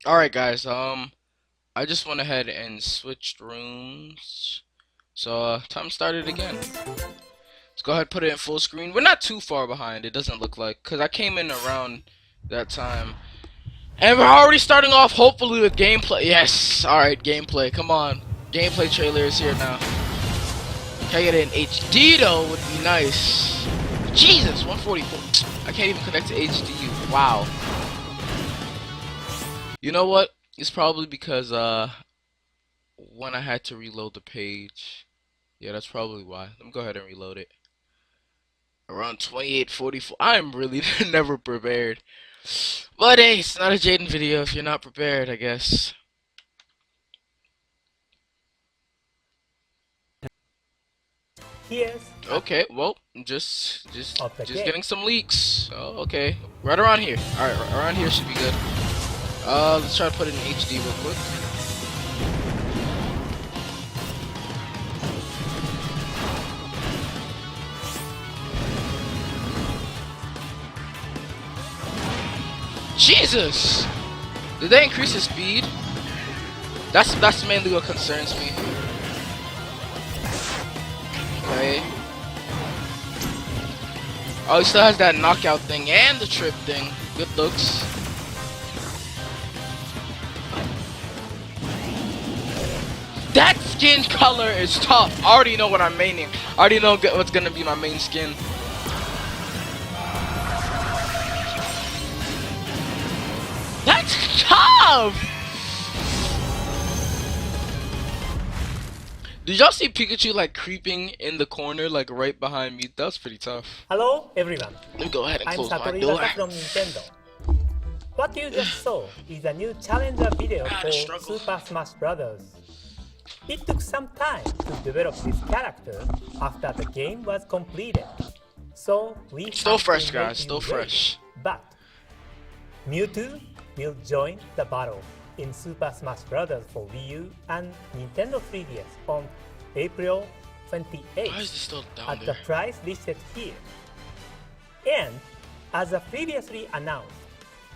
Alright guys, I just went ahead and switched rooms. So time to start it again. Let's go ahead and put it in full screen. We're not too far behind, it doesn't look like, because I came in around that time. And we're already starting off hopefully with gameplay. Yes, alright, gameplay, come on. Gameplay trailer is here now. Can I get it in HD though would be nice. Jesus, 144. I can't even connect to HD. Wow. You know what? It's probably because when I had to reload the page. Yeah, that's probably why. Let me go ahead and reload it. Around 2844. I'm really never prepared. But hey, it's not a Jaden video if you're not prepared, I guess. Here's Okay, well, just of the game. getting some leaks. Oh, okay. Right around here. Alright, around here should be good. Let's try to put it in HD real quick. Jesus! Did they increase the speed? That's mainly what concerns me. Okay. Oh, he still has that knockout thing and the trip thing. Good looks. That skin color is tough. I already know what I'm maining. I already know what's gonna be my main skin. That's tough! Did y'all see Pikachu like creeping in the corner like right behind me? That was pretty tough. Hello everyone. Let me go ahead and I'm close my Satoru door. Iwata from Nintendo. What you just saw is a new challenger video for struggle. Super Smash Bros. It took some time to develop this character after the game was completed. So we Still have to fresh, make guys. you Still wait. fresh. But Mewtwo will join the battle in Super Smash Bros. For Wii U and Nintendo 3DS on April Why is 28th it still down at the there? price listed here. And as previously announced,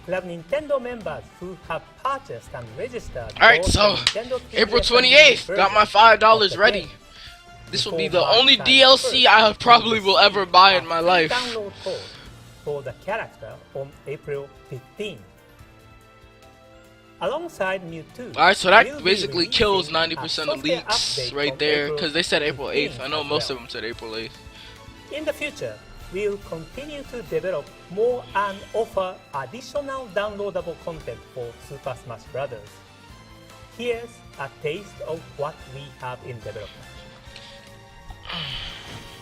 Club Nintendo members who have purchased and registered Alright, both so the Nintendo 3DS April and 28th, Wii got my versions $5 of the ready. game. This will Before be the March only 31st, DLC I probably will ever buy in my a free life. download code for the character on April 15th. Alongside Mewtwo, Alright, so will that be basically kills releasing 90% a of software leaks update right on there, April because they said April 8th. 15th I know as most well. of them said April 8th. In the future, we'll continue to develop more and offer additional downloadable content for Super Smash Bros. Here's a taste of what we have in development.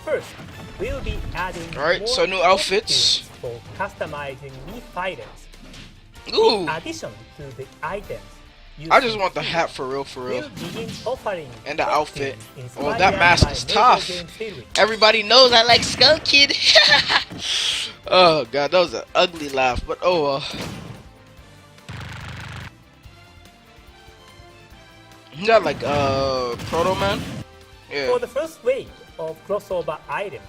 First, we'll be adding Alright, more so new outfits. costumes for customizing Mii fighters. Ooh, In addition to the items, I just want the hat for real, We'll begin offering and the outfit. costumes Oh, inspired that mask by is major tough. game series. Everybody knows I like Skull Kid. Oh god, that was an ugly laugh, but oh well. You got like Proto Man? Yeah. For the first wave of crossover items,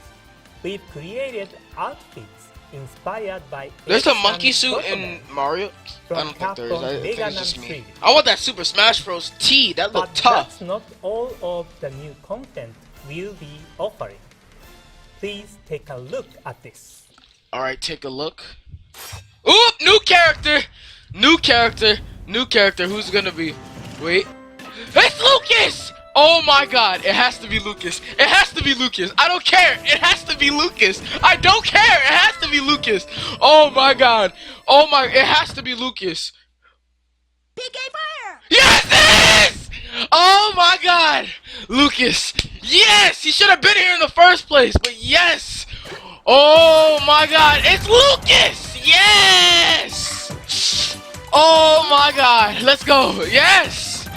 we've created outfits inspired by There's a X monkey and suit Proto in Man Mario? I from don't think there is. I think Mega it's just Man me. 3. I want that Super Smash Bros. T. That But looked tough. that's not all of the new content we'll be offering. Please take a look at this. Alright, take a look. Oop! New character! New character! New character. Who's it gonna be? Wait. It's Lucas! Oh my god, it has to be Lucas. It has to be Lucas. I don't care. It has to be Lucas. I don't care. It has to be Lucas. Oh my god. Oh my, it has to be Lucas. Yes, it is! Oh my god. Lucas. Yes, he should have been here in the first place, but yes. Oh my god, it's Lucas! Yes! Oh my god, let's go. Yes!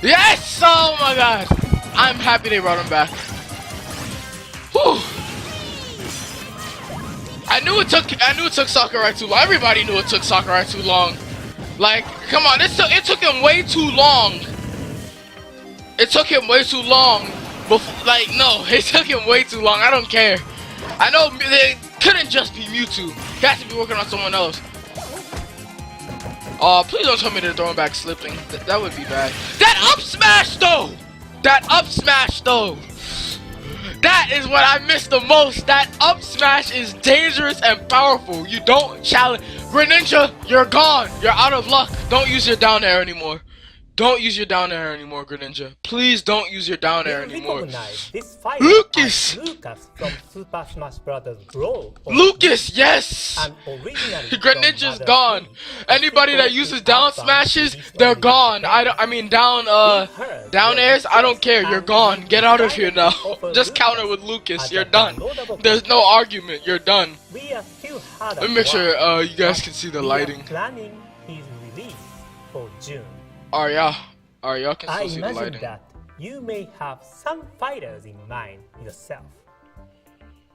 Yes! Oh my god! I'm happy they brought him back. Whew. I knew it took Sakurai too long. Everybody knew it took Sakurai too long. Like, come on, it took him way too long. It took him way too long. Before, like, no, it took him way too long. I don't care. I know it couldn't just be Mewtwo. He has to be working on someone else. Oh, please don't tell me they're throwing back slipping. That would be bad. That up smash though! That up smash though! That is what I miss the most. That up smash is dangerous and powerful. You don't challenge. Greninja, you're gone. You're out of luck. Don't use your down air anymore. Don't use your down air anymore, Greninja. Please don't use your down air We anymore. recognize this fighter Lucas! as Lucas from Super Smash Bros. Brawl. Lucas, yes! And originally Greninja's from gone. Mother Anybody that uses down smashes, they're gone. I mean down airs, I don't care. You're gone. Get out of here now. Just counter with Lucas. You're done. There's no argument. You're done. We are still hard Let me make sure you guys can see the lighting. We are planning his release for June. Y'all can I still see the imagine lighting. that you may have some fighters in mind yourself.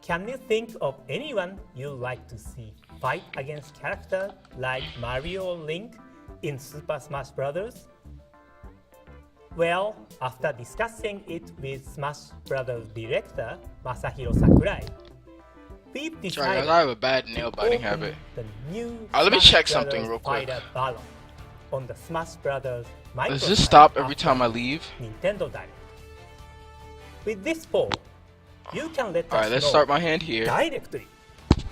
Can you think of anyone you'd like to see fight against characters like Mario or Link in Super Smash Bros.? Well, after discussing it with Smash Bros. Director Masahiro Sakurai, we've Sorry decided guys, I have a bad nail to biting open habit. the new Let me Smash check Bros. something real quick. Fighter Battle on the Smash Bros. Does this microsite stop every after time I leave? Nintendo Direct. With this poll, you can let Alright, us let's know start my hand here. directly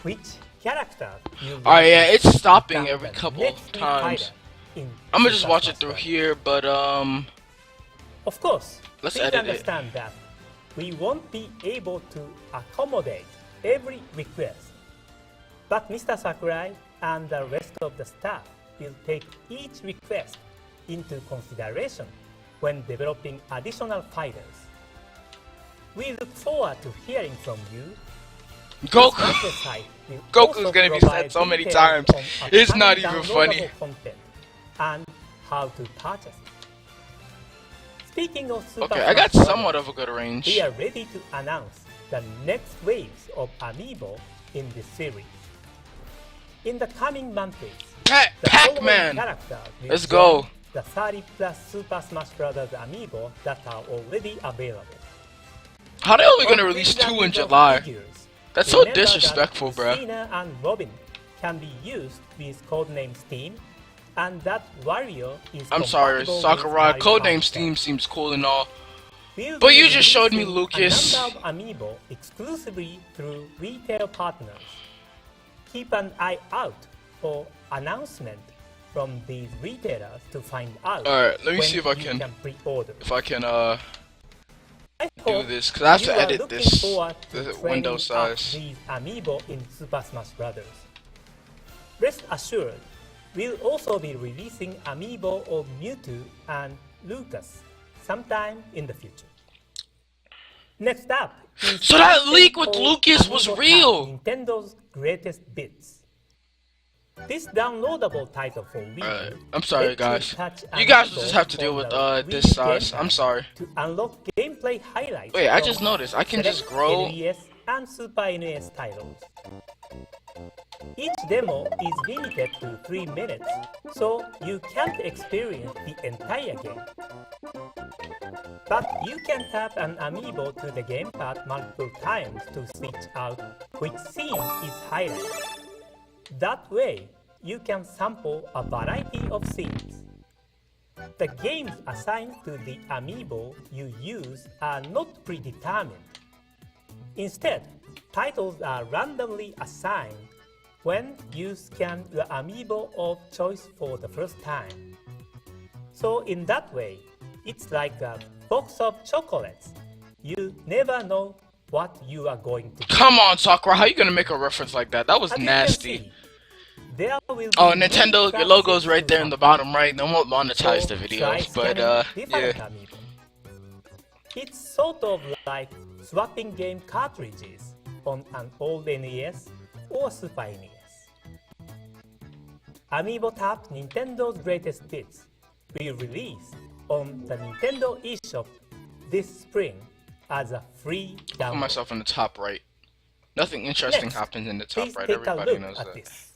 which character you Alright, yeah, it's stopping become every the couple next new times. fighter in I'm gonna just Super watch Smash it through Bros. here, but Of course, let's please edit it. understand that we won't be able to accommodate every request. But Mr. Sakurai and the rest of the staff will take each request into consideration when developing additional fighters. We look forward to hearing from you. Goku. This microsite will Goku's also gonna be provide said so many details times. on It's not upcoming even funny. downloadable content and how to purchase it. Speaking of Super okay, I got Smash somewhat Brothers, of a good range. we are ready to announce the next waves of Amiibo in this series. In the coming months, the following Pac-Man. characters will Let's go. join the 30 plus Super Smash Bros. Amiibo that are already available. How they only gonna On release these 2 in Amiibo July? figures, That's so remember disrespectful, that bruh. Lucina and Robin can be used with codename Steam, and that Wario is I'm sorry, compatible with Sakurai. Mario Codename Kart Steam seems cool and all. We'll But be you just showed me releasing Lucas. a number of Amiibo exclusively through retail partners. Keep an eye out for announcement from these retailers to find out. Alright, let me when see if I you can pre-order. do I hope this, because I have you to are edit looking this forward to the training window up size. these Amiibo in Super Smash Bros. Rest assured, we'll also be releasing Amiibo of Mewtwo and Lucas sometime in the future. Next up is So that Captain leak with Code Lucas was Amiibo real! Tag, Nintendo's greatest bits. This downloadable title for Wii Alright, U I'm sorry lets you guys. touch You guys will Amiibo just have to deal on with the this Wii size. I'm gamepad sorry. to unlock gameplay highlights. Wait, I from just noticed I can just select grow. NES and Super NES titles. Each demo is limited to 3 minutes, so you can't experience the entire game. But you can tap an amiibo to the gamepad multiple times to switch out which scene is highlighted. That way, you can sample a variety of scenes. The games assigned to the amiibo you use are not predetermined. Instead, titles are randomly assigned when you scan the amiibo of choice for the first time. So in that way, it's like a box of chocolates. You never know what you are going to get. Come on, Sakura, how you gonna make a reference like that? That was As you can nasty. see, there will be Oh, many Nintendo, your logo's right there in the bottom right. They won't monetize the So try videos, but scanning different yeah. amiibo. It's sort of like swapping game cartridges on an old NES or Super NES. Amiibo Tap Nintendo's Greatest Hits will release on the Nintendo eShop this spring as a free Put download. myself in the top right. Nothing interesting Next, happens in the top please right. take a Everybody look knows at that. this.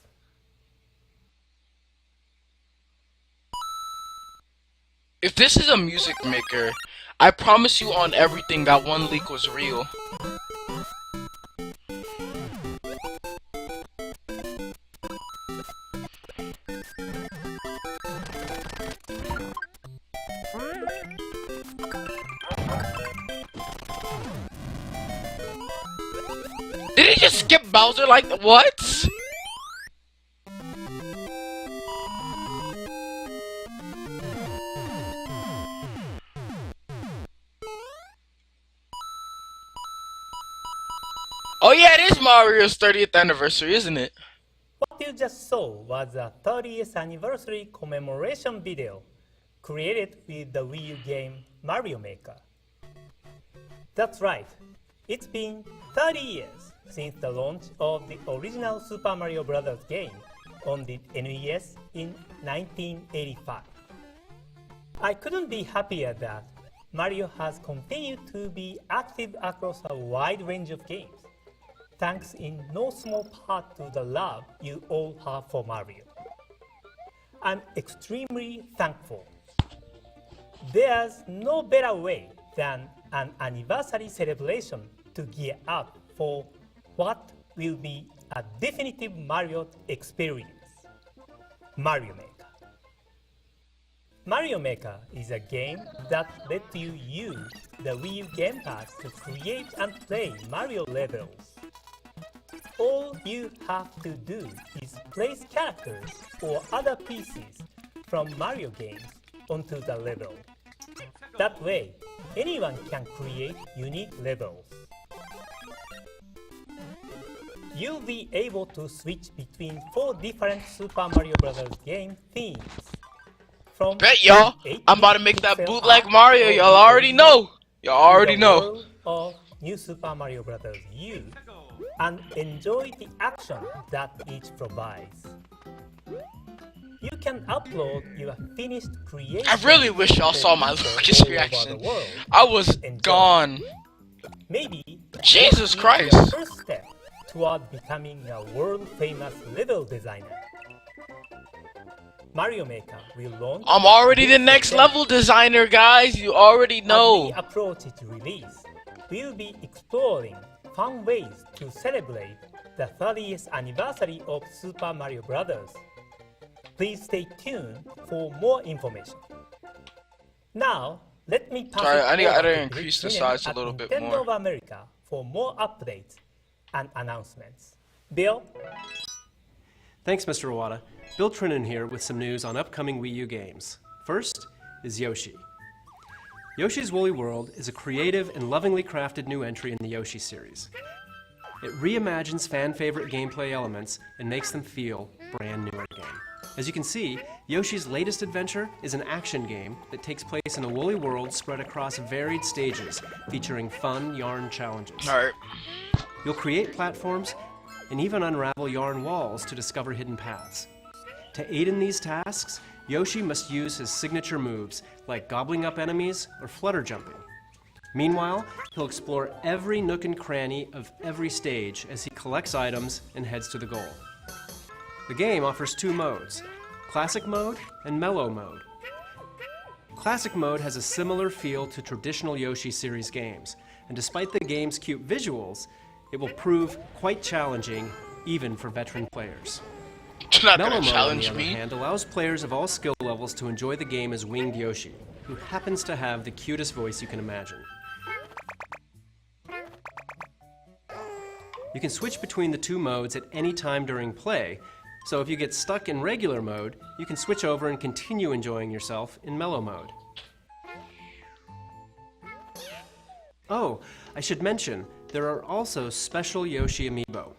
If this is a music maker, I promise you on everything that one leak was real. Did he just skip Bowser like what? Oh yeah, it is Mario's 30th anniversary, isn't it? What you just saw was a 30th anniversary commemoration video created with the Wii U game Mario Maker. That's right, it's been 30 years since the launch of the original Super Mario Bros. Game on the NES in 1985. I couldn't be happier that Mario has continued to be active across a wide range of games, thanks in no small part to the love you all have for Mario. I'm extremely thankful. There's no better way than an anniversary celebration to gear up for what will be a definitive Mario experience. Mario Maker. Mario Maker is a game that lets you use the Wii U gamepad to create and play Mario levels. All you have to do is place characters or other pieces from Mario games onto the level. That way, anyone can create unique levels. You'll be able to switch between 4 different Super Mario Bros. Game themes. From Bet y'all, I'm about to make that bootleg Mario. Y'all already know. Y'all already know. World of New Super Mario Bros. U and enjoy the action that each provides. You can upload your finished creation. I really wish y'all saw my Lucas reaction. I was gone. Maybe Jesus Christ. the first step toward becoming a world-famous level designer. Mario Maker will launch. I'm already the next level designer, guys. You already know. As we approach its release, we'll be exploring fun ways to celebrate the 30th anniversary of Super Mario Bros. Please stay tuned for more information. Now, let me pass Sorry, it I over gotta to increase the Chris size a at little bit Nintendo more. of America for more updates and announcements. Bill? Thanks, Mr. Iwata. Bill Trinan here with some news on upcoming Wii U games. First is Yoshi. Yoshi's Woolly World is a creative and lovingly crafted new entry in the Yoshi series. It reimagines fan-favorite gameplay elements and makes them feel brand new again. As you can see, Yoshi's latest adventure is an action game that takes place in a woolly world spread across varied stages, featuring fun yarn challenges. Alright. You'll create platforms and even unravel yarn walls to discover hidden paths. To aid in these tasks, Yoshi must use his signature moves, like gobbling up enemies or flutter jumping. Meanwhile, he'll explore every nook and cranny of every stage as he collects items and heads to the goal. The game offers 2 modes, Classic Mode and Mellow Mode. Classic Mode has a similar feel to traditional Yoshi series games, and despite the game's cute visuals, it will prove quite challenging even for veteran players. You're not Mellow gonna Mode, on the challenge other me. hand, allows players of all skill levels to enjoy the game as Winged Yoshi, who happens to have the cutest voice you can imagine. You can switch between the 2 modes at any time during play, so if you get stuck in regular mode, you can switch over and continue enjoying yourself in Mellow Mode. Oh, I should mention, there are also special Yoshi amiibo.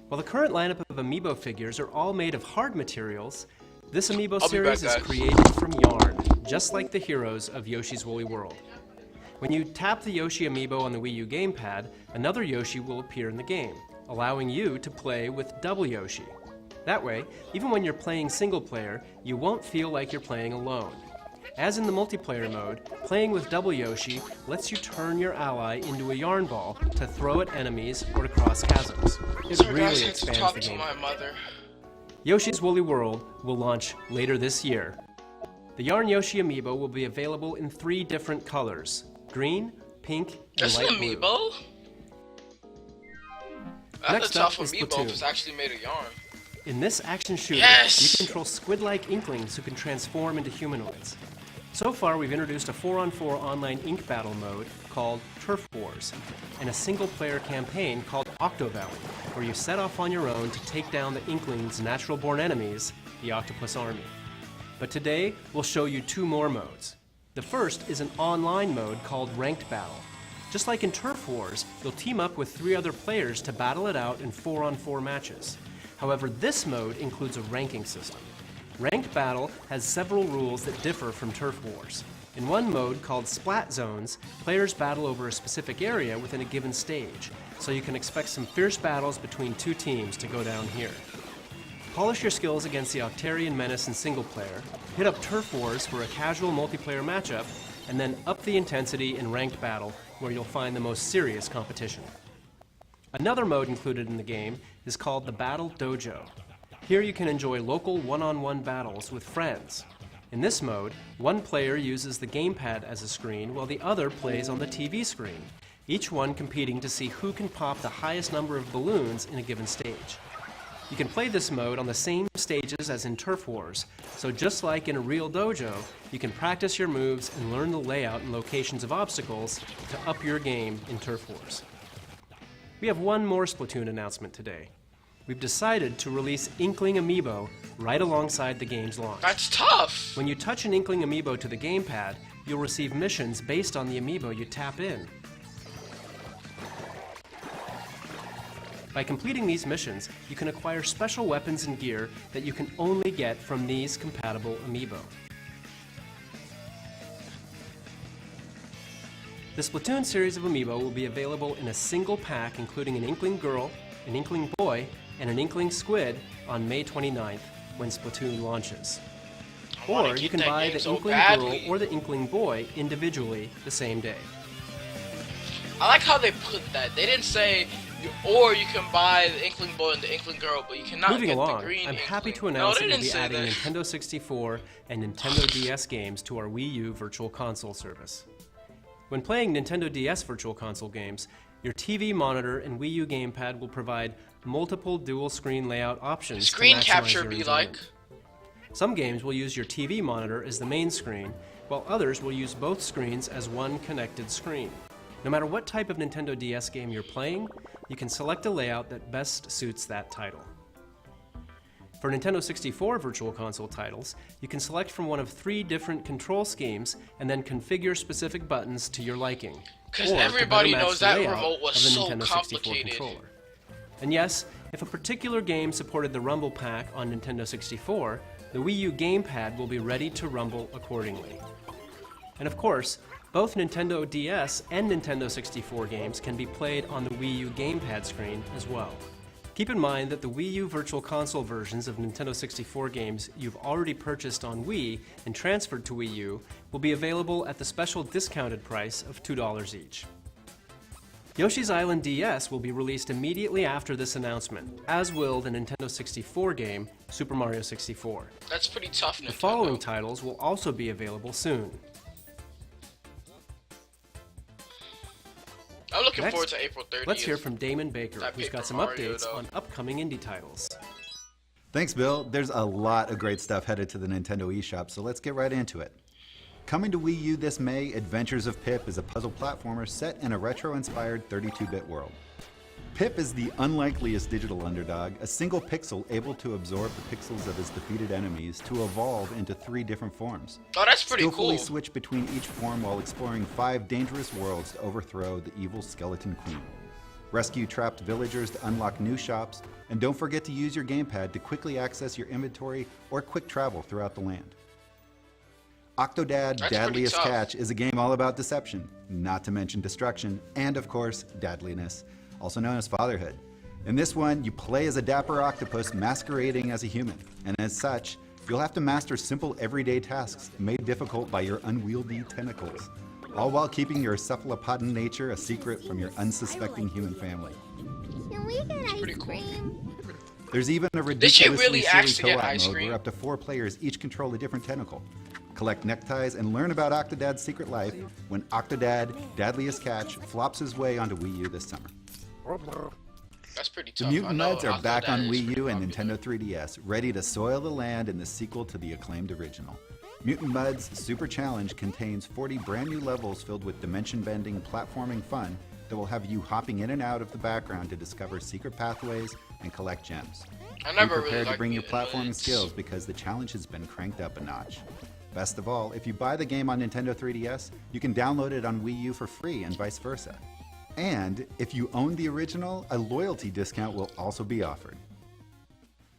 While the current lineup of amiibo figures are all made of hard materials, this amiibo I'll be back, series is guys. created from yarn, just like the heroes of Yoshi's Woolly World. When you tap the Yoshi amiibo on the Wii U gamepad, another Yoshi will appear in the game, allowing you to play with double Yoshi. That way, even when you're playing single player, you won't feel like you're playing alone. As in the multiplayer mode, playing with double Yoshi lets you turn your ally into a yarn ball to throw at enemies or to cross chasms. It Sorry, really guys, I had to expands talk the to game. my mother. Yoshi's Woolly World will launch later this year. The Yarn Yoshi amiibo will be available in 3 different colors: green, pink, and That's an light blue. amiibo? That's Next a tough up is amiibo Splatoon. if it's actually made of yarn. In this action shooter, Yes! you control squid-like inklings who can transform into humanoids. So far, we've introduced a 4-on-4 online ink battle mode called Turf Wars, and a single-player campaign called Octo Valley, where you set off on your own to take down the Inkling's natural-born enemies, the Octopus Army. But today, we'll show you 2 more modes. The first is an online mode called Ranked Battle. Just like in Turf Wars, you'll team up with 3 other players to battle it out in 4-on-4 matches. However, this mode includes a ranking system. Ranked Battle has several rules that differ from Turf Wars. In one mode called Splat Zones, players battle over a specific area within a given stage, so you can expect some fierce battles between 2 teams to go down here. Polish your skills against the Octarian Menace in single player, hit up Turf Wars for a casual multiplayer matchup, and then up the intensity in Ranked Battle, where you'll find the most serious competition. Another mode included in the game is called the Battle Dojo. Here you can enjoy local one-on-one battles with friends. In this mode, one player uses the gamepad as a screen while the other plays on the TV screen, each one competing to see who can pop the highest number of balloons in a given stage. You can play this mode on the same stages as in Turf Wars, so just like in a real dojo, you can practice your moves and learn the layout and locations of obstacles to up your game in Turf Wars. We have one more Splatoon announcement today. We've decided to release Inkling Amiibo right alongside the game's launch. That's tough! When you touch an Inkling Amiibo to the gamepad, you'll receive missions based on the Amiibo you tap in. By completing these missions, you can acquire special weapons and gear that you can only get from these compatible Amiibo. The Splatoon series of Amiibo will be available in a single pack including an Inkling Girl, an Inkling Boy, and an Inkling Squid on May 29th when Splatoon launches. Or you can buy the Inkling Girl or the Inkling Boy individually the same day. I like how they put that. They didn't say, or you can buy the Inkling Boy and the Inkling Girl, but you cannot Moving get along, the green I'm Inkling. happy to announce that we'll be say adding that. Nintendo 64 and Nintendo DS games to our Wii U Virtual Console service. When playing Nintendo DS Virtual Console games, your TV monitor and Wii U gamepad will provide multiple dual-screen layout options Screen to maximize capture your be enjoyment. like. Some games will use your TV monitor as the main screen, while others will use both screens as one connected screen. No matter what type of Nintendo DS game you're playing, you can select a layout that best suits that title. For Nintendo 64 Virtual Console titles, you can select from one of 3 different control schemes and then configure specific buttons to your liking. Because or to everybody better match knows the that layout remote was of the so Nintendo 64 complicated. controller. And yes, if a particular game supported the Rumble Pack on Nintendo 64, the Wii U gamepad will be ready to rumble accordingly. And of course, both Nintendo DS and Nintendo 64 games can be played on the Wii U gamepad screen as well. Keep in mind that the Wii U Virtual Console versions of Nintendo 64 games you've already purchased on Wii and transferred to Wii U will be available at the special discounted price of $2 each. Yoshi's Island DS will be released immediately after this announcement, as will the Nintendo 64 game, Super Mario 64. That's pretty tough, Nintendo. The following titles will also be available soon. I'm looking Next, forward to April 30th. Let's hear from Damon Baker, That who's got Paper some Mario, updates though. on upcoming indie titles. Thanks, Bill. There's a lot of great stuff headed to the Nintendo eShop, so let's get right into it. Coming to Wii U this May, Adventures of Pip is a puzzle platformer set in a retro-inspired 32-bit world. Pip is the unlikeliest digital underdog, a single pixel able to absorb the pixels of his defeated enemies to evolve into 3 different forms. Oh, that's pretty Skillfully cool. switch between each form while exploring 5 dangerous worlds to overthrow the evil Skeleton Queen. Rescue trapped villagers to unlock new shops, and don't forget to use your gamepad to quickly access your inventory or quick travel throughout the land. Octodad That's pretty Dadliest tough. Catch is a game all about deception, not to mention destruction, and of course, dadliness, also known as fatherhood. In this one, you play as a dapper octopus masquerading as a human, and as such, you'll have to master simple everyday tasks made difficult by your unwieldy tentacles, all while keeping your cephalopodin nature a secret from your unsuspecting human family. Can we get ice Pretty cool. cream? There's even a This shit ridiculously really asks to silly get co-op ice mode cream. where up to 4 players each control a different tentacle. Collect neckties and learn about Octodad's secret life when Octodad Dadliest Catch flops his way onto Wii U this summer. That's pretty The tough. Mutant I know Meds are back Octodad on is Wii pretty U and popular. Nintendo 3DS, ready to soil the land in the sequel to the acclaimed original. Mutant Mud's Super Challenge contains 40 brand new levels filled with dimension-bending platforming fun that will have you hopping in and out of the background to discover secret pathways and collect gems. I Be never prepared really to liked bring your Mutant platforming Muds. skills because the challenge has been cranked up a notch. Best of all, if you buy the game on Nintendo 3DS, you can download it on Wii U for free and vice versa. And if you own the original, a loyalty discount will also be offered.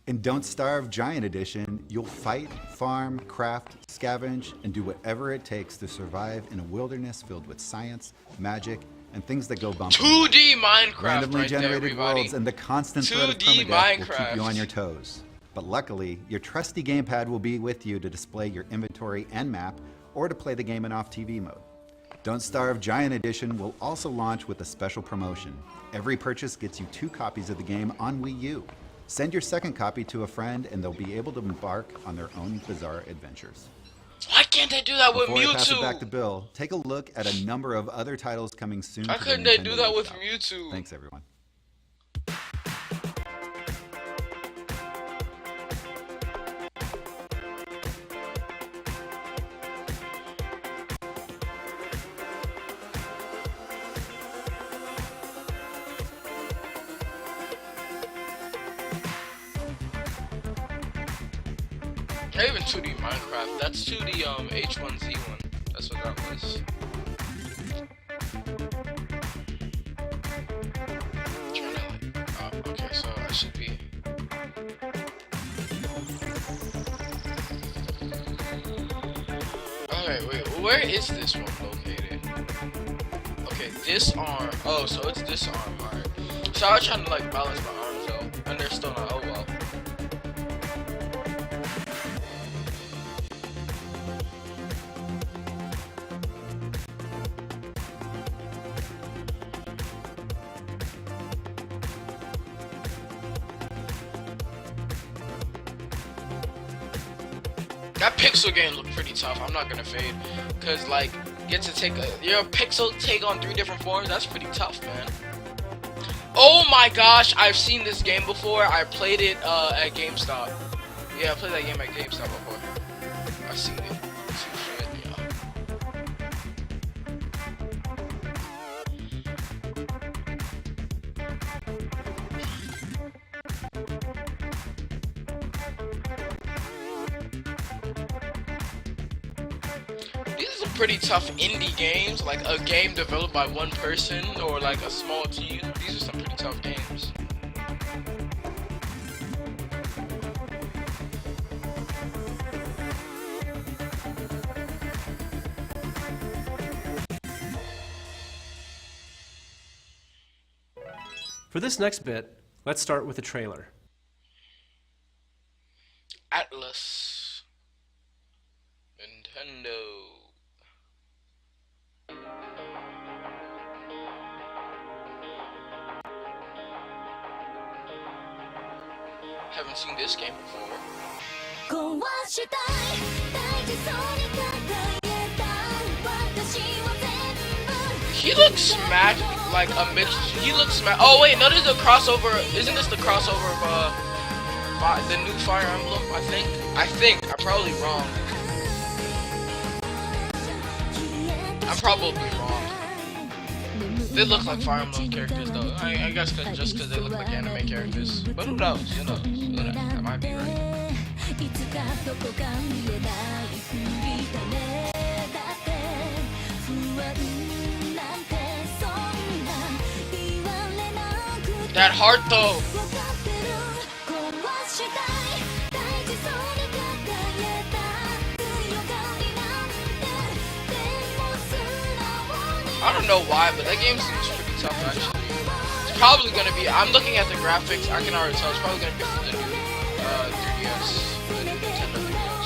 In Don't Starve Giant Edition, you'll fight, farm, craft, scavenge, and do whatever it takes to survive in a wilderness filled with science, magic, and things that go bump. 2D Minecraft Randomly right there, generated everybody. worlds and the constant threat of 2D permadeath will keep Minecraft. you on your toes. But luckily, your trusty gamepad will be with you to display your inventory and map, or to play the game in off-TV mode. Don't Starve Giant Edition will also launch with a special promotion. Every purchase gets you 2 copies of the game on Wii U. Send your second copy to a friend and they'll be able to embark on their own bizarre adventures. Why can't they do that with Before I pass it back to Mewtwo? Bill, take a look at a number of other titles coming soon. Why to the couldn't they Nintendo do that with eShop. Mewtwo? Thanks, everyone. Not even 2D Minecraft. That's 2D H1Z1. That's what that was. Okay, so I should be. Okay, wait. Where is this one located? Okay, this arm. Oh, so it's this arm. Alright. So I was trying to like balance my arms out, and they're still not. Oh well. That pixel game looked pretty tough. I'm not gonna fade, cause like get to take your pixel take on 3 different forms. That's pretty tough, man. Oh my gosh, I've seen this game before. I played it at GameStop. Yeah, I played that game at GameStop before. I've seen it. Shit, yeah. These are pretty tough indie games, like a game developed by one person or like a small team. These are some pretty tough games. For this next bit, let's start with a trailer. Atlas. Nintendo. Haven't seen this game before. 壊したい大事そうに抱えた私を全部 He looks smack like a mix. He looks smack. Oh wait, no, this is a crossover. Isn't this the crossover of the new Fire Emblem? I think. I'm probably wrong. I'm probably wrong. They look like Fire Emblem characters though. I guess just because they look like anime characters. But who knows? Who knows? I might be right. いつかどこか見えないふりだねだって不安なんてそんな言われなくて That heart though. わかってる壊したい大事そうに抱えた強がりなんてでも素直に I don't know why, but that game seems pretty tough actually. It's probably gonna be. I'm looking at the graphics. I can already tell it's probably gonna be for the new 3DS. The Nintendo 3DS.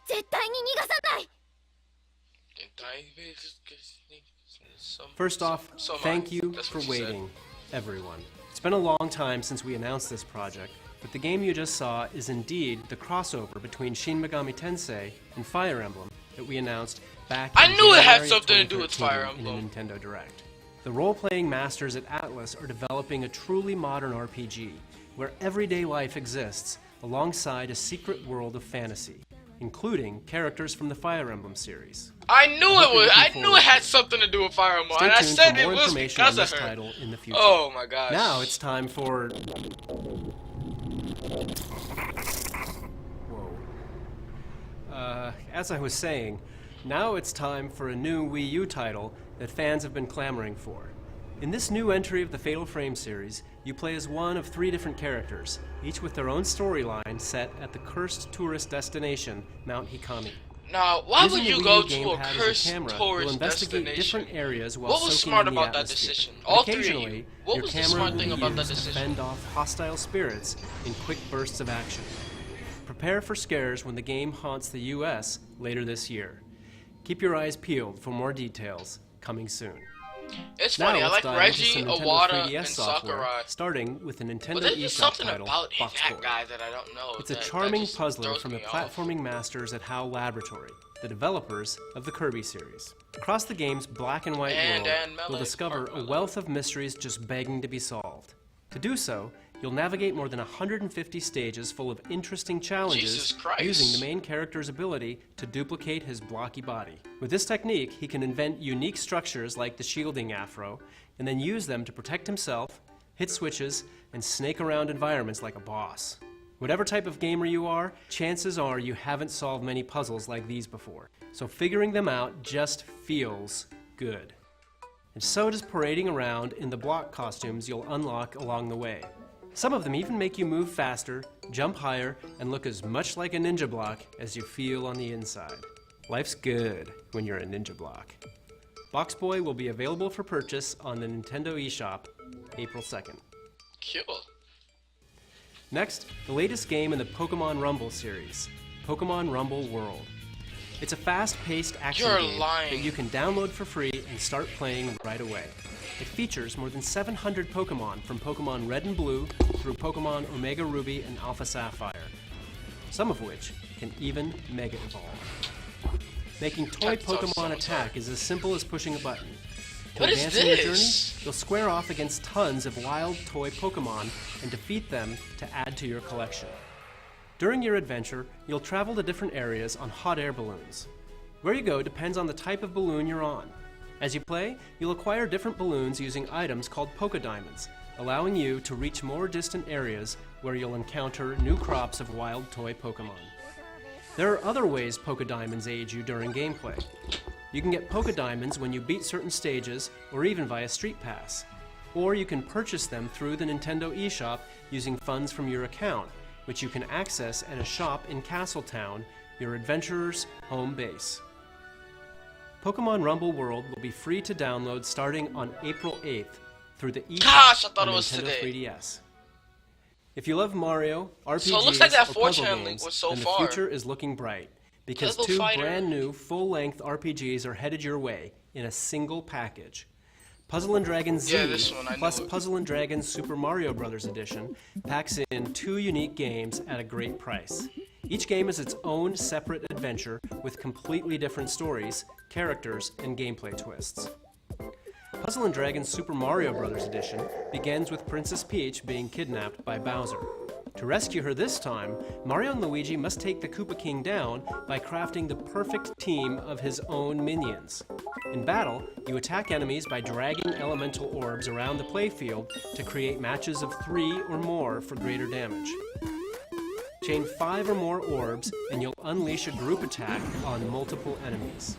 絶対に逃がさない First off, So thank much. you That's for what she said. waiting, everyone. It's been a long time since we announced this project, but the game you just saw is indeed the crossover between Shin Megami Tensei and Fire Emblem that we announced back I in knew it had January something to of do with 2013 Fire Emblem. in a Nintendo Direct. The role-playing masters at Atlus are developing a truly modern RPG where everyday life exists alongside a secret world of fantasy, including characters from the Fire Emblem series. I knew hope it you're was. looking I knew forward it had to it. something to do with Fire Emblem, Stay and I tuned said for it more was information on because this of her. title in the future. Oh my gosh. Now it's time for... Whoa. As I was saying, now it's time for a new Wii U title that fans have been clamoring for. In this new entry of the Fatal Frame series, you play as one of 3 different characters, each with their own storyline set at the cursed tourist destination, Mount Hikami. Now, why Using would the you Wii go U to a gamepad as cursed camera, you'll tourist investigate destination? different areas while What was soaking smart in the about that atmosphere. decision? And All 3 of occasionally, you. What your was the camera smart will thing be about that used to decision? fend off hostile spirits in quick bursts of action. Prepare for scares when the game haunts the US later this year. Keep your eyes peeled for more details, coming soon. It's Now funny, I let's like dive Reggie, into some Nintendo Iwata, 3DS and software, Sakurai. starting with the Nintendo But there's just eShop something title, about Box that Boy. guy that I don't know. It's a that charming just puzzler throws from the me off. platforming masters at HAL Laboratory, the developers of the Kirby series. Across the game's black and white And world, Melee, you'll discover a Mark wealth of mysteries just begging to be solved. To do so, you'll navigate more than 150 stages full of interesting challenges Jesus Christ. using the main character's ability to duplicate his blocky body. With this technique, he can invent unique structures like the shielding afro, and then use them to protect himself, hit switches, and snake around environments like a boss. Whatever type of gamer you are, chances are you haven't solved many puzzles like these before, so figuring them out just feels good. And so does parading around in the block costumes you'll unlock along the way. Some of them even make you move faster, jump higher, and look as much like a ninja block as you feel on the inside. Life's good when you're a ninja block. Box Boy will be available for purchase on the Nintendo eShop April 2nd. Cool. Next, the latest game in the Pokemon Rumble series, Pokemon Rumble World. It's a fast-paced action You're game lying. that you can download for free and start playing right away. It features more than 700 Pokemon from Pokemon Red and Blue through Pokemon Omega Ruby and Alpha Sapphire, some of which can even Mega Evolve. Making toy That sounds Pokemon so attack is as simple as pushing a button. To What is advance in your this? journey, you'll square off against tons of wild toy Pokemon and defeat them to add to your collection. During your adventure, you'll travel to different areas on hot air balloons. Where you go depends on the type of balloon you're on. As you play, you'll acquire different balloons using items called Poké Diamonds, allowing you to reach more distant areas where you'll encounter new crops of wild toy Pokemon. There are other ways Poké Diamonds aid you during gameplay. You can get Poké Diamonds when you beat certain stages or even via Street Pass. Or you can purchase them through the Nintendo eShop using funds from your account, which you can access at a shop in Castletown, your adventurer's home base. Pokemon Rumble World will be free to download starting on April 8th through the eShop Gosh, I thought on it was Nintendo today. 3DS. If you love Mario, RPGs, So it looks like that or 4chan puzzle link games, was so then the far. future is looking bright. Because Puzzle 2 Fighter. brand new full-length RPGs are headed your way in a single package. Puzzle & Dragon Z Yeah, this one, I plus knew it. Puzzle & Dragon Super Mario Bros. Edition packs in 2 unique games at a great price. Each game is its own separate adventure with completely different stories, characters, and gameplay twists. Puzzle & Dragon Super Mario Bros. Edition begins with Princess Peach being kidnapped by Bowser. To rescue her this time, Mario and Luigi must take the Koopa King down by crafting the perfect team of his own minions. In battle, you attack enemies by dragging elemental orbs around the playfield to create matches of 3 or more for greater damage. Chain 5 or more orbs and you'll unleash a group attack on multiple enemies.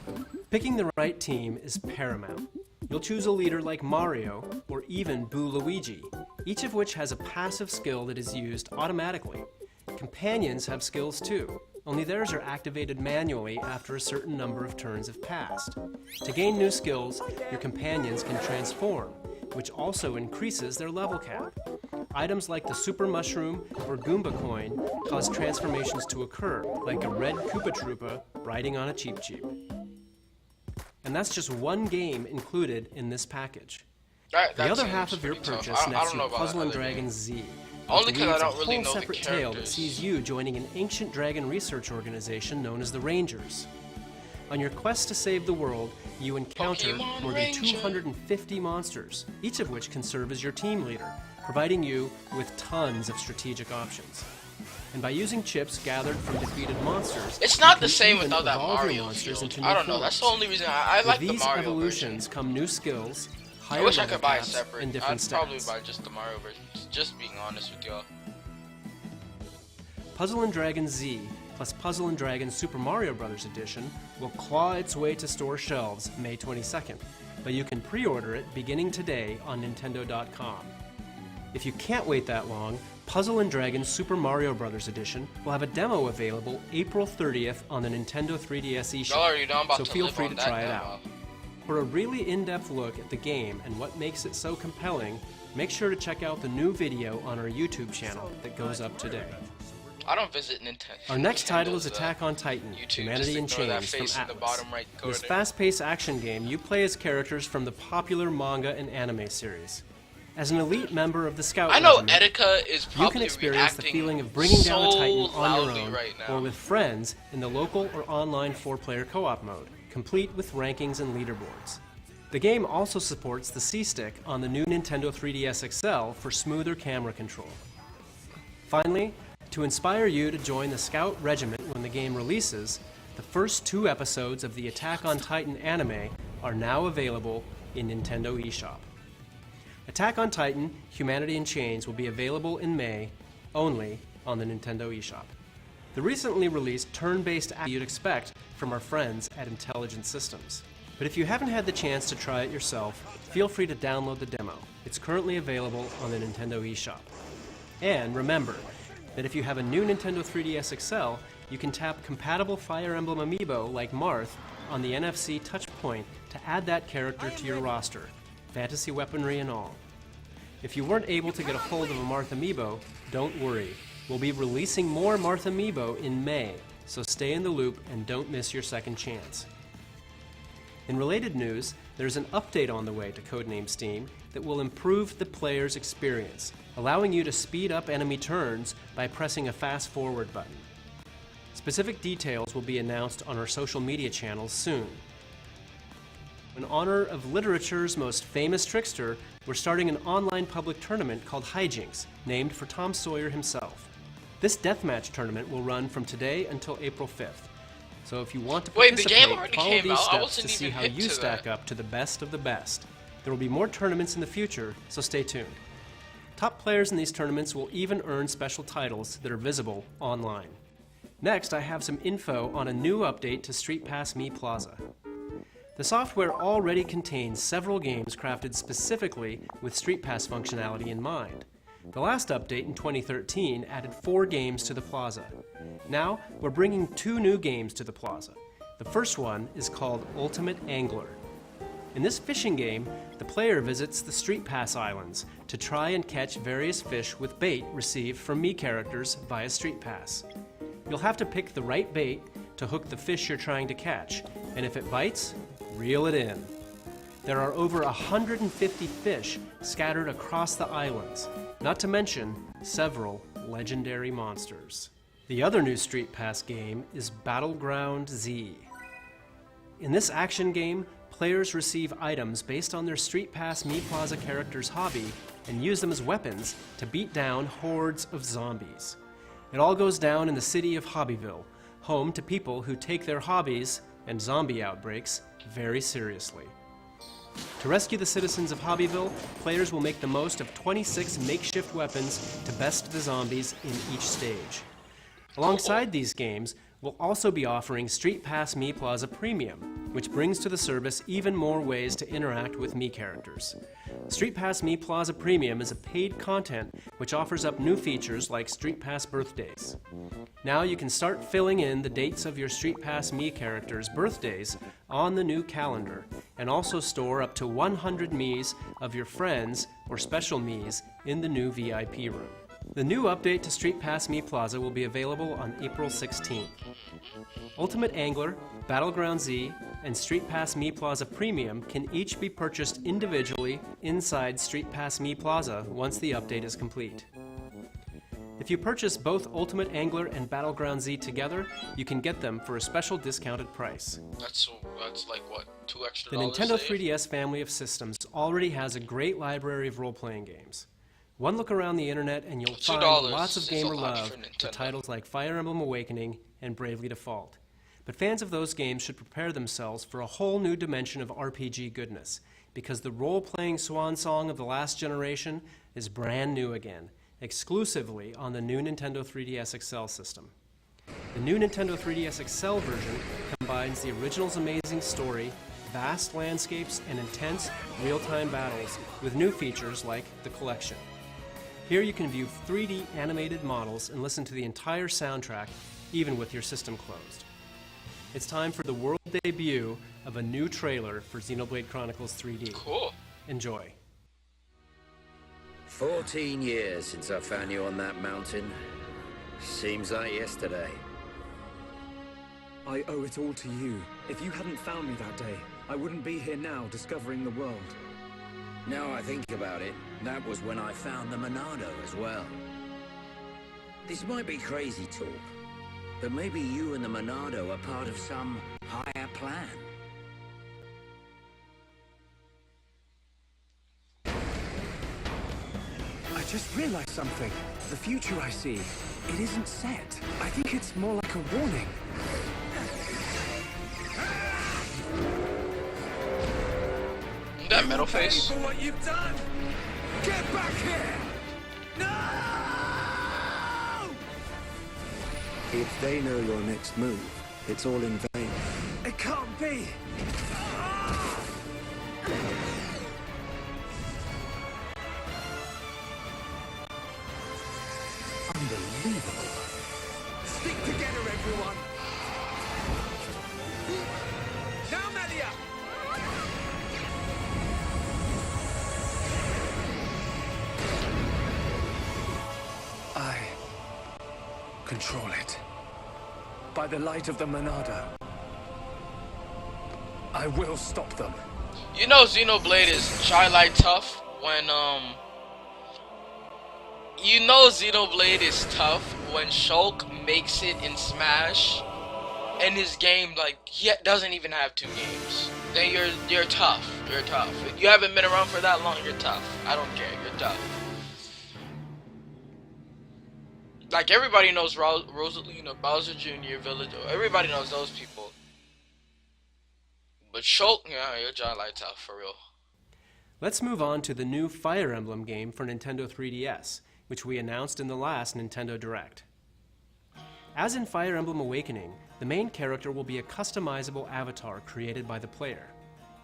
Picking the right team is paramount. You'll choose a leader like Mario or even Boo Luigi, each of which has a passive skill that is used automatically. Companions have skills too, only theirs are activated manually after a certain number of turns have passed. To gain new skills, your companions can transform, which also increases their level cap. Items like the Super Mushroom or Goomba Coin cause transformations to occur, like a red Koopa Troopa riding on a Cheep Cheep. And that's just one game included in this package. The other half of your purchase nets you Puzzle & Dragon Z, Only which 'cause I weaves don't a really whole know the separate tale that characters. sees you joining an ancient dragon research organization known as the Rangers. On your quest to save the world, you encounter Pokemon more than Ranger. 250 monsters, each of which can serve as your team leader, providing you with tons of strategic options. And by using chips gathered from defeated monsters, It's not you the can same even without that evolve your Mario monsters field. into new I don't know. That's the forms. only reason I With like the these Mario evolutions version. come new skills, I higher wish I level could buy it caps, separate. and different I'd probably stats. buy just the Mario version. Just being honest with y'all. Puzzle & Dragon Z plus Puzzle & Dragon Super Mario Bros. Edition will claw its way to store shelves May 22nd, but you can pre-order it beginning today on Nintendo.com. If you can't wait that long, Puzzle & Dragon Super Mario Bros. Edition will have a demo available April 30th on the Nintendo 3DS eShop, Y'all already know I'm about so to feel live free on to that try it demo. out. For a really in-depth look at the game and what makes it so compelling, make sure to check out the new video on our YouTube channel that goes up today. I don't visit Nintendo. Our next title is Nintendo's, Attack on Titan, YouTube, Humanity just in ignore that Chains face from in the Atlas. bottom right In this corner. fast-paced action game, you play as characters from the popular manga and anime series. As an elite member of the Scout I know Regiment, Etika is probably you can experience the reacting feeling of bringing down a so Titan on your loudly own right now. or with friends in the local or online 4-player co-op mode, complete with rankings and leaderboards. The game also supports the C-Stick on the new Nintendo 3DS XL for smoother camera control. Finally, to inspire you to join the Scout Regiment when the game releases, the first 2 episodes of the Attack on Titan anime are now available in Nintendo eShop. Attack on Titan, Humanity in Chains will be available in May, only on the Nintendo eShop. The recently released turn-based action you'd expect from our friends at Intelligent Systems. But if you haven't had the chance to try it yourself, feel free to download the demo. It's currently available on the Nintendo eShop. And remember that if you have a new Nintendo 3DS XL, you can tap compatible Fire Emblem amiibo like Marth on the NFC touch point to add that character to your roster, fantasy weaponry and all. If you weren't able to get a hold of a Marth amiibo, don't worry. We'll be releasing more Marth amiibo in May, so stay in the loop and don't miss your second chance. In related news, there's an update on the way to Codename Steam that will improve the player's experience, allowing you to speed up enemy turns by pressing a fast forward button. Specific details will be announced on our social media channels soon. In honor of literature's most famous trickster, we're starting an online public tournament called Hijinks, named for Tom Sawyer himself. This deathmatch tournament will run from today until April 5th. So if you want to Wait, the participate, game already follow came these out? I steps wasn't to see even how hip you to stack that. up to the best of the best. There will be more tournaments in the future, so stay tuned. Top players in these tournaments will even earn special titles that are visible online. Next, I have some info on a new update to Street Pass Me Plaza. The software already contains several games crafted specifically with Street Pass functionality in mind. The last update in 2013 added 4 games to the Plaza. Now, we're bringing 2 new games to the Plaza. The first one is called Ultimate Angler. In this fishing game, the player visits the Street Pass Islands to try and catch various fish with bait received from Me characters via Street Pass. You'll have to pick the right bait to hook the fish you're trying to catch, and if it bites, reel it in. There are over 150 fish scattered across the islands, not to mention several legendary monsters. The other new Street Pass game is Battleground Z. In this action game, players receive items based on their Street Pass Me Plaza character's hobby and use them as weapons to beat down hordes of zombies. It all goes down in the city of Hobbyville, home to people who take their hobbies and zombie outbreaks very seriously. To rescue the citizens of Hobbyville, players will make the most of 26 makeshift weapons to best the zombies in each stage. Alongside these games, we'll also be offering Street Pass Me Plaza Premium, which brings to the service even more ways to interact with Me characters. Street Pass Me Plaza Premium is a paid content which offers up new features like Street Pass Birthdays. Now you can start filling in the dates of your Street Pass Me characters' birthdays on the new calendar, and also store up to 100 Miis of your friends or special Miis in the new VIP room. The new update to Street Pass Me Plaza will be available on April 16th. Ultimate Angler, Battleground Z, and Street Pass Me Plaza Premium can each be purchased individually inside Street Pass Me Plaza once the update is complete. If you purchase both Ultimate Angler and Battleground Z together, you can get them for a special discounted price. That's like what, $2 extra? The Nintendo 3DS family of systems already has a great library of role-playing games. One look around the internet and you'll find lots of gamer love for titles like Fire Emblem Awakening and Bravely Default. But fans of those games should prepare themselves for a whole new dimension of RPG goodness, because the role-playing swan song of the last generation is brand new again, exclusively on the new Nintendo 3DS XL system. The new Nintendo 3DS XL version combines the original's amazing story, vast landscapes, and intense real-time battles with new features like the Collection. Here you can view 3D animated models and listen to the entire soundtrack, even with your system closed. It's time for the world debut of a new trailer for Xenoblade Chronicles 3D. Cool. Enjoy. 14 years since I found you on that mountain. Seems like yesterday. I owe it all to you. If you hadn't found me that day, I wouldn't be here now discovering the world. Now I think about it, that was when I found the Monado as well. This might be crazy talk, but maybe you and the Monado are part of some higher plan. I just realized something. The future I see, it isn't set. I think it's more like a warning. That metal face. For what you've done! Get back here! No! If they know your next move, it's all in vain. It can't be! Unbelievable. Stick together, everyone! Now, Melia! I control it. By the light of the Monado, I will stop them. You know Xenoblade is Twilight tough when you know Xenoblade is tough when Shulk makes it in Smash and his game like he doesn't even have 2 games. Then you're tough. You're tough. If you haven't been around for that long, you're tough. I don't care. You're tough. Like everybody knows Rosalina, Bowser Jr., Village. Everybody knows those people. But Shulk, yeah, you're Twilight tough for real. Let's move on to the new Fire Emblem game for Nintendo 3DS, which we announced in the last Nintendo Direct. As in Fire Emblem Awakening, the main character will be a customizable avatar created by the player.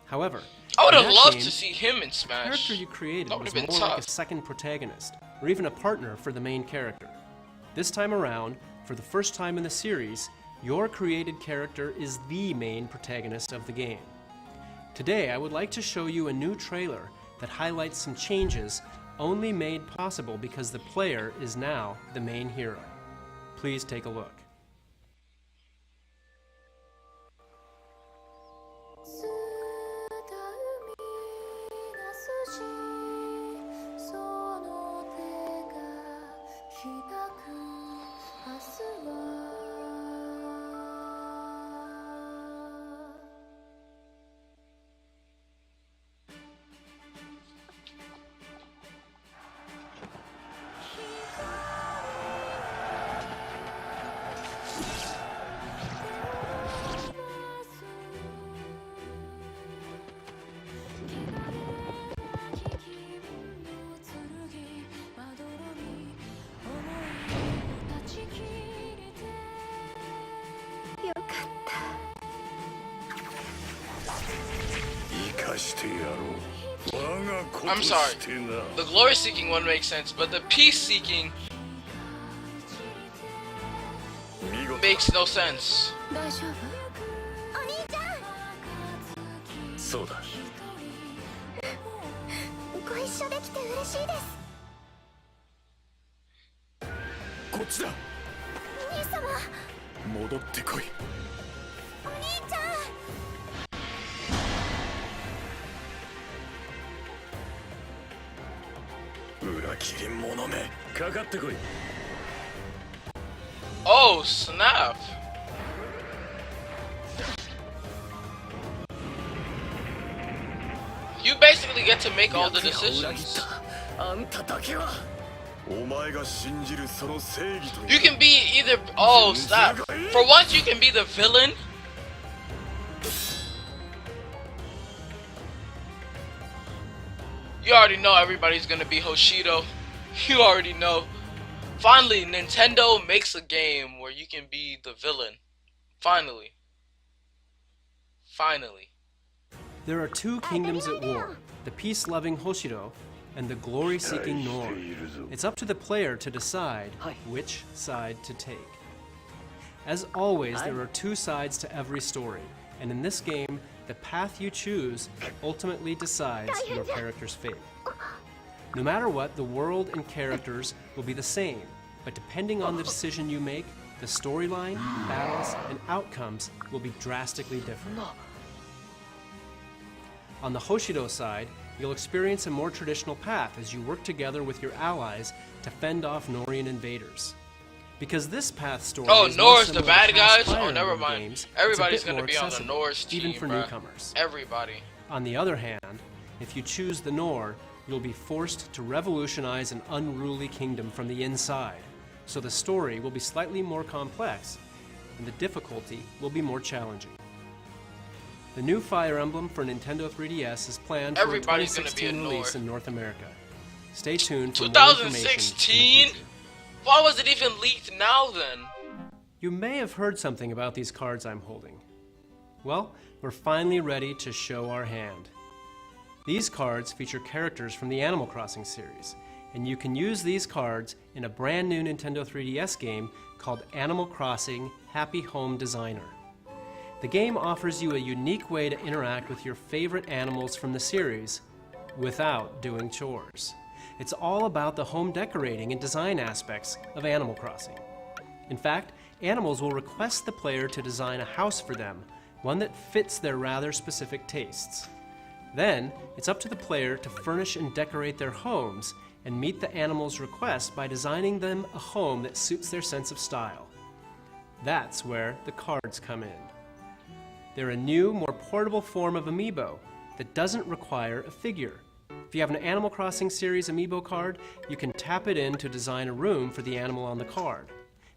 However, I would have in that loved game, to see him in the Smash. character you created That was would've more been like a tough. second protagonist, or even a partner for the main character. This time around, for the first time in the series, your created character is the main protagonist of the game. Today, I would like to show you a new trailer that highlights some changes only made possible because the player is now the main hero. Please take a look. してやろう。我が子と I'm sorry. してな。 The glory seeking one makes sense, but the peace seeking 見事 makes no sense. 大丈夫？お兄ちゃん、そうだ。ご一緒できて嬉しいです。こっちだ。兄様。戻ってこい。お兄ちゃん。 裏切り者め、かかってこい。Oh, snap. You basically get to make all the decisions. あんただけはお前が信じるその正義と You can be either. Oh, stop. For once, you can be the villain. You already know everybody's gonna be Hoshido. You already know. Finally, Nintendo makes a game where you can be the villain. Finally. Finally. There are two kingdoms at war, the peace-loving Hoshido and the glory-seeking Nor. It's up to the player to decide which side to take. As always, there are two sides to every story, and in this game, the path you choose ultimately decides your character's fate. No matter what, the world and characters will be the same, but depending on the decision you make, the storyline, battles, and outcomes will be drastically different. On the Hoshido side, you'll experience a more traditional path as you work together with your allies to fend off Norian invaders. Because this path story is more Nor's the similar bad to past guys? Fire Oh, never Emblem mind. games, Everybody's it's a bit gonna more be on the accessible, Nor's even team, for bruh. newcomers. Everybody. On the other hand, if you choose the Nor, you'll be forced to revolutionize an unruly kingdom from the inside. So the story will be slightly more complex, and the difficulty will be more challenging. The new Fire Emblem for Nintendo 3DS is planned for a Everybody's gonna be a 2016 release Nor. in North America. Stay tuned for more information. in the 2016? future. Why was it even leaked now then? You may have heard something about these cards I'm holding. Well, we're finally ready to show our hand. These cards feature characters from the Animal Crossing series, and you can use these cards in a brand new Nintendo 3DS game called Animal Crossing Happy Home Designer. The game offers you a unique way to interact with your favorite animals from the series without doing chores. It's all about the home decorating and design aspects of Animal Crossing. In fact, animals will request the player to design a house for them, one that fits their rather specific tastes. Then, it's up to the player to furnish and decorate their homes and meet the animals' requests by designing them a home that suits their sense of style. That's where the cards come in. They're a new, more portable form of amiibo that doesn't require a figure. If you have an Animal Crossing series amiibo card, you can tap it in to design a room for the animal on the card.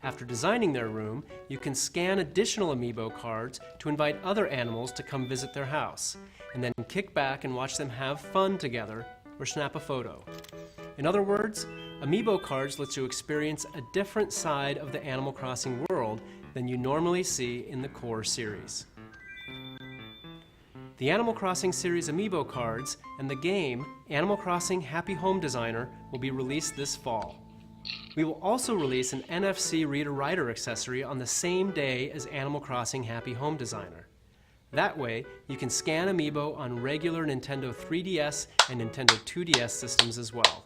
After designing their room, you can scan additional amiibo cards to invite other animals to come visit their house, and then kick back and watch them have fun together or snap a photo. In other words, amiibo cards let you experience a different side of the Animal Crossing world than you normally see in the core series. The Animal Crossing series amiibo cards and the game Animal Crossing Happy Home Designer will be released this fall. We will also release an NFC reader-writer accessory on the same day as Animal Crossing Happy Home Designer. That way, you can scan amiibo on regular Nintendo 3DS and Nintendo 2DS systems as well.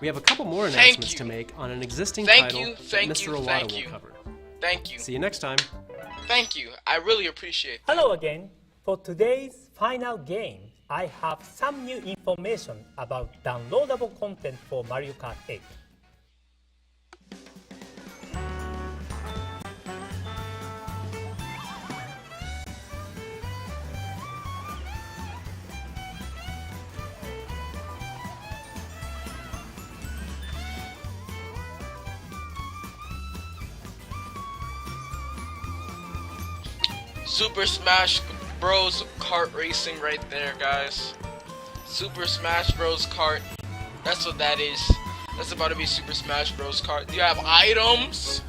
We have a couple more announcements to make on an existing title that Mr. Iwata will cover. Thank you. See you next time. Thank you. I really appreciate that. Hello again. For today's final game, I have some new information about downloadable content for Mario Kart 8. Super Smash Bros. Kart racing right there, guys. Super Smash Bros. Kart. That's what that is. That's about to be Super Smash Bros. Kart. Do you have items?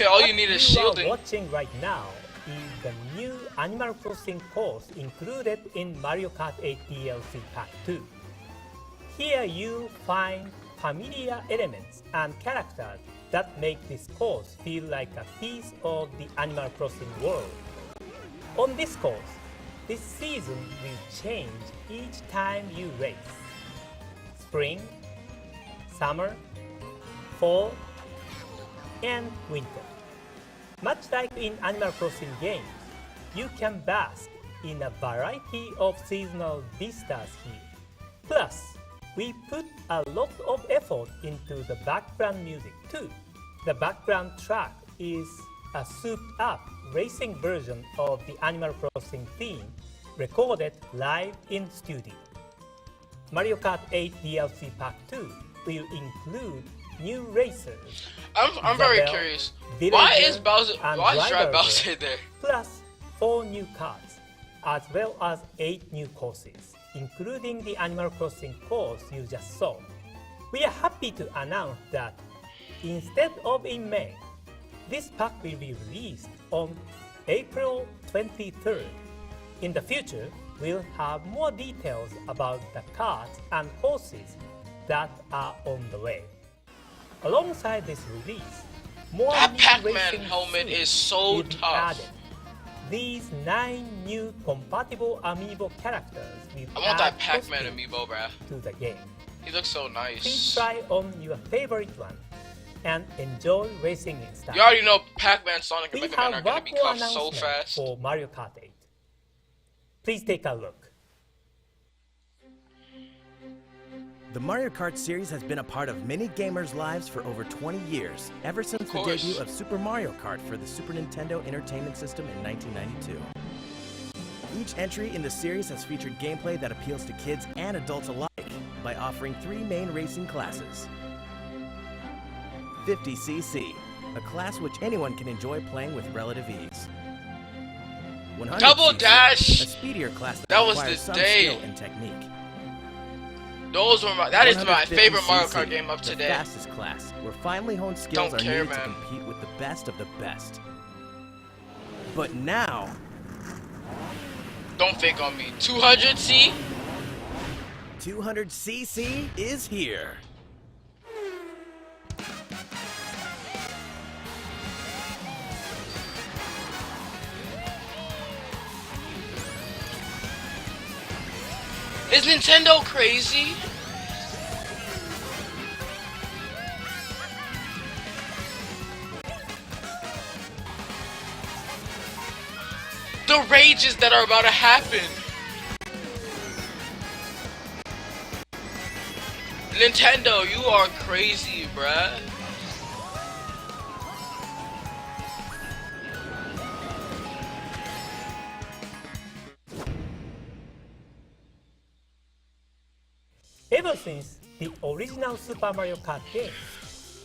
All you need is shielding. What you are watching right now is the new Animal Crossing course included in Mario Kart 8 DLC Pack 2. Here you find familiar elements and characters that make this course feel like a piece of the Animal Crossing world. On this course, this season will change each time you race. Spring, summer, fall, and winter. Much like in Animal Crossing games, you can bask in a variety of seasonal vistas here. Plus, we put a lot of effort into the background music too. The background track is a souped-up racing version of the Animal Crossing theme recorded live in studio. Mario Kart 8 DLC Pack 2 will include new racers. I'm very Isabelle, curious. Villager, Why is Bowser? and Why is Driver Bowser there? plus 4 new cards, as well as 8 new courses, including the Animal Crossing course you just saw. We are happy to announce that instead of in May, this pack will be released on April 23rd. In the future, we'll have more details about the cards and horses that are on the way. Alongside this release, more That new Pac-Man racing helmet suits is so will be tough. added. These 9 new compatible amiibo characters will I want add that Pac-Man costumes amiibo, bruh. to the game. He looks so Please nice. try on your favorite one and enjoy racing in style. You already know Pac-Man, Sonic, and We Mega Man are have gonna one be more cuffed so announcement fast. for Mario Kart 8. Please take a look. The Mario Kart series has been a part of many gamers' lives for over 20 years, ever since the course. debut of Super Mario Kart for the Super Nintendo Entertainment System in 1992. Each entry in the series has featured gameplay that appeals to kids and adults alike by offering 3 main racing classes. 50cc, a class which anyone can enjoy playing with relative ease. 100cc, Double Dash! a speedier class That was requires the some day. skill and technique. That is my favorite Mario 150cc, Kart game of the today. fastest class, where finely honed skills Don't are care, needed to man. compete with the best of the best. But now, Don't fake on me. 200C? 200cc is here. Is Nintendo crazy? The rages that are about to happen. Nintendo, you are crazy, bruh. Ever since the original Super Mario Kart game,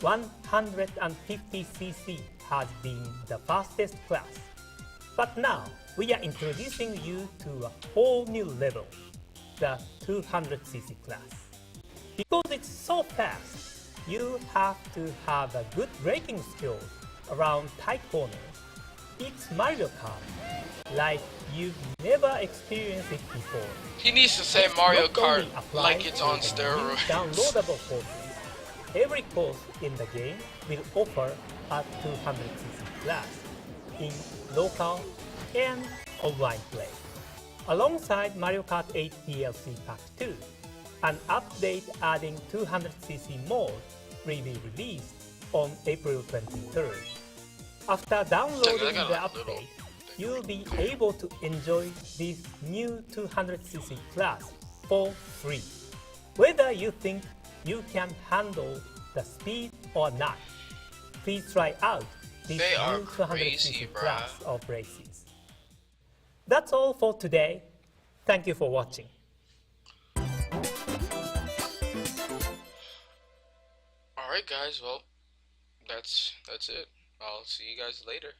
150cc has been the fastest class. But now, we are introducing you to a whole new level, the 200cc class. Because it's so fast, you have to have a good braking skill around tight corners. It's Mario Kart, like you've never experienced it before. He needs to say Mario Not Kart only applies like it's on to the steroids. new downloadable courses, every course in the game will offer a 200cc class in local and online play. Alongside Mario Kart 8 DLC Pack 2, an update adding 200cc mode will be released on April 23rd. After downloading the update, you'll be able to enjoy this new 200cc class for free. Whether you think you can handle the speed or not, please try out this They are new crazy, 200cc bruh. class of races. That's all for today. Thank you for watching. Alright guys, well, that's it. I'll see you guys later.